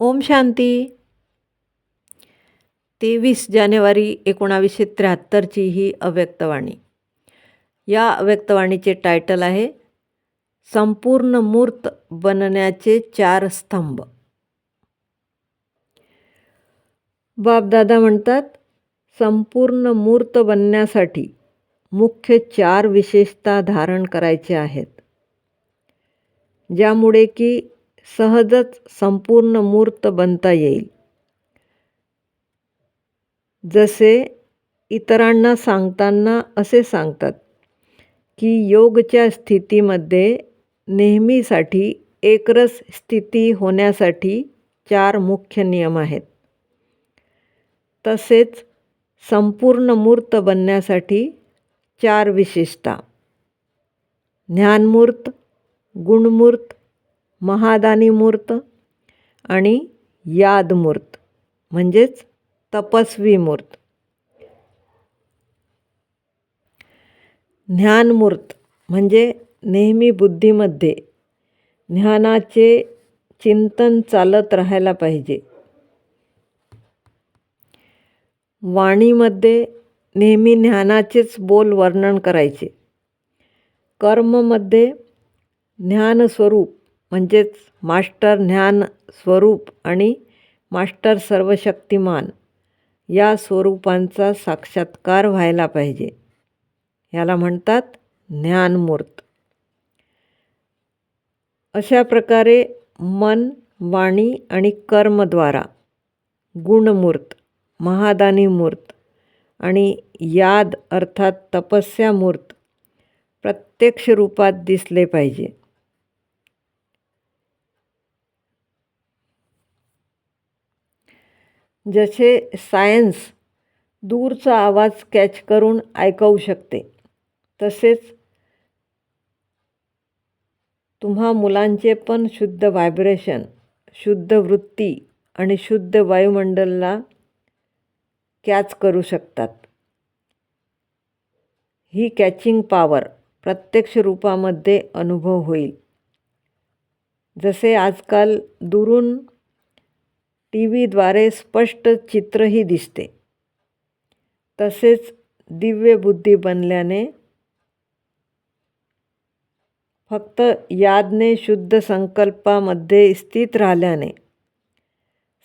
ओम शांती. 23 जानेवारी 1973ची ही अव्यक्तवाणी. या अव्यक्तवाणीचे टायटल आहे संपूर्ण मूर्त बनण्याचे 4 स्तंभ. बापदादा म्हणतात, संपूर्ण मूर्त बनण्यासाठी मुख्य 4 विशेषता धारण करायचे आहेत, ज्यामुळे की सहजच संपूर्ण मूर्त बनता येईल. जसे इतरांना सांगताना असे सांगतात की योगच्या स्थितीमध्ये नेहमीसाठी एकरस स्थिती होण्यासाठी 4 मुख्य नियम आहेत. तसेच संपूर्ण मूर्त बनण्यासाठी 4 विशेषता: ज्ञानमूर्त, गुणमूर्त, महादानी मूर्त आणि यादमूर्त म्हणजेच तपस्वी मूर्त. ज्ञानमूर्त म्हणजे नेहमी बुद्धीमध्ये ज्ञानाचे चिंतन चालत राहायला पाहिजे. वाणीमध्ये नेहमी ज्ञानाचेच बोल वर्णन करायचे. कर्ममध्ये ज्ञानस्वरूप म्हणजेच मास्टर ज्ञान स्वरूप आणि मास्टर सर्वशक्तिमान या स्वरूपांचा साक्षात्कार व्हायला पाहिजे. याला म्हणतात ज्ञानमूर्त. अशा प्रकारे मन, वाणी आणि कर्मद्वारा गुणमूर्त, महादानी मूर्त आणि याद अर्थात तपस्या मूर्त प्रत्यक्ष रूपात दिसले पाहिजे. जसे सायन्स दूरचा आवाज कॅच करून ऐकवू शकते, तसेच तुम्हा मुलांचे पण शुद्ध व्हायब्रेशन, शुद्ध वृत्ती आणि शुद्ध वायुमंडलला कॅच करू शकतात. ही कॅचिंग पॉवर प्रत्यक्ष रूपामध्ये अनुभव होईल. जसे आजकाल दुरून टीव्हीद्वारे स्पष्ट चित्रही दिसते, तसेच दिव्य बुद्धी बनल्याने फक्त यादने शुद्ध संकल्पामध्ये स्थित राहिल्याने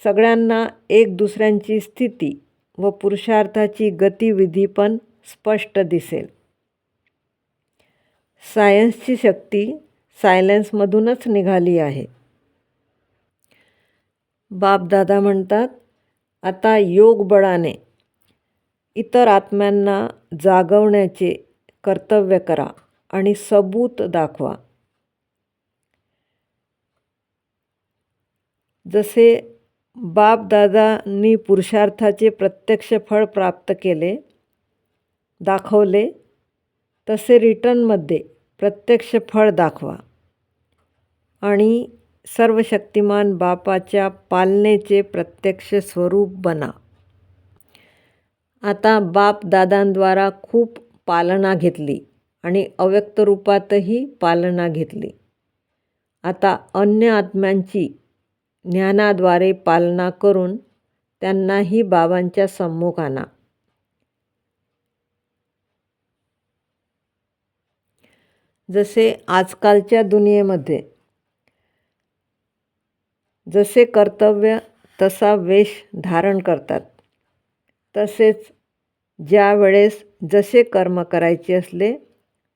सगळ्यांना एक दुसऱ्यांची स्थिती व पुरुषार्थाची गतिविधी पण स्पष्ट दिसेल. सायन्सची शक्ती सायलेन्समधूनच निघाली आहे. बापदादा म्हणतात, आता योग बळाने इतर आत्म्यांना जागवण्याचे कर्तव्य करा आणि सबूत दाखवा. जसे बापदादांनी पुरुषार्थाचे प्रत्यक्ष फळ प्राप्त केले, दाखवले, तसे रिटर्नमध्ये प्रत्यक्ष फळ दाखवा आणि सर्वशक्तिमान बापाच्या पालनेचे प्रत्यक्ष स्वरूप बना. आता बापदादांद्वारा खूप पालना घेतली आणि अव्यक्त रूपातही पालना घेतली. आता अन्य आत्म्यांची ज्ञानाद्वारे पालना करून त्यांनाही बाबांच्या सम्मुख आणा. जसे आजकालच्या दुनियेमध्ये जसे कर्तव्य तसा वेश धारण करतात, तसेच ज्या वेळेस जसे कर्म करायचे असले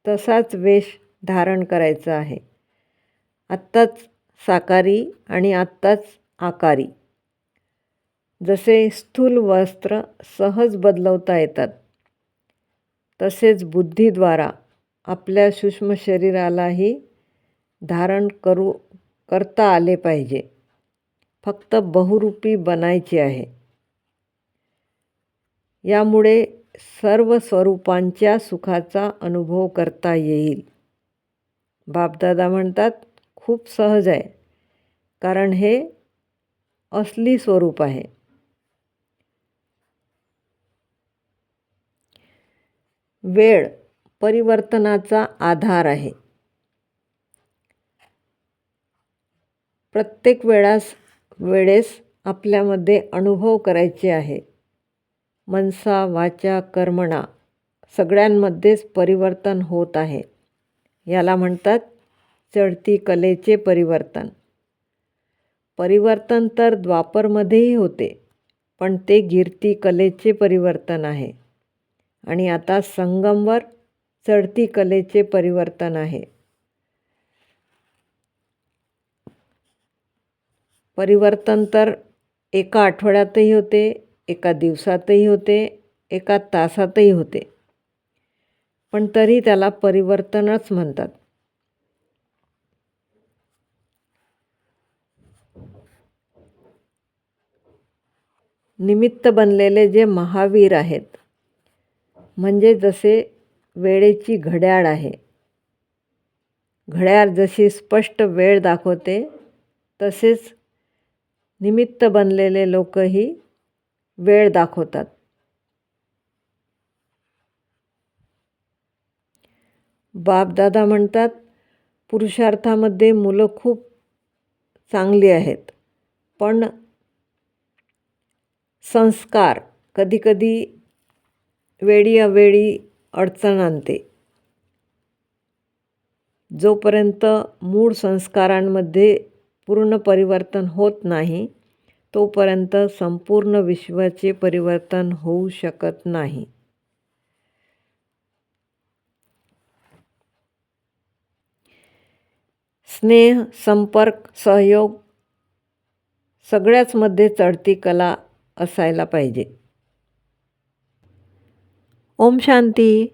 तसाच वेश धारण करायचा आहे. आत्ताच साकारी आणि आत्ताच आकारी. जसे स्थूल वस्त्र सहज बदलवता येतात, तसेच बुद्धीद्वारा आपल्या सूक्ष्म शरीरालाही धारण करता आले पाहिजे. फक्त बहुरूपी बनायचे आहे. यामुळे सर्व स्वरूपांच्या सुखाचा अनुभव करता येईल. बापदादा म्हणतात, खूप सहज आहे, कारण हे असली स्वरूप आहे. वेळ परिवर्तनाचा आधार आहे. प्रत्येक वेळास वेळेस आपल्यामध्ये अनुभव करायचे आहे. मनसा वाचा कर्मणा सगळ्यांमध्येच परिवर्तन होत आहे. याला म्हणतात चढती कलेचे परिवर्तन. परिवर्तन तर द्वापरमध्येही होते, पण ते गिरती कलेचे परिवर्तन आहे. आणि आता संगमवर चढती कलेचे परिवर्तन आहे. परिवर्तन तर एका आठवड्यातही होते, एका दिवसातही होते, एका तासातही होते, पण तरी त्याला परिवर्तनच म्हणतात. निमित्त बनलेले जे महावीर आहेत, म्हणजे जसे वेळेची घड्याळ आहे. घड्याळ जशी स्पष्ट वेळ दाखवते, तसेच निमित्त बनलेले लोकही वेळ दाखवतात. बापदादा म्हणतात, पुरुषार्थामध्ये मुलं खूप चांगली आहेत, पण संस्कार कधीकधी वेळी अवेळी अडचण आणते. जोपर्यंत मूळ संस्कारांमध्ये पूर्ण परिवर्तन होत नाही, तोपर्यंत संपूर्ण विश्वाचे परिवर्तन होऊ शकत नाही. स्नेह, संपर्क, सहयोग सगळ्याचमध्ये चढती कला असायला पाहिजे. ओम शांती.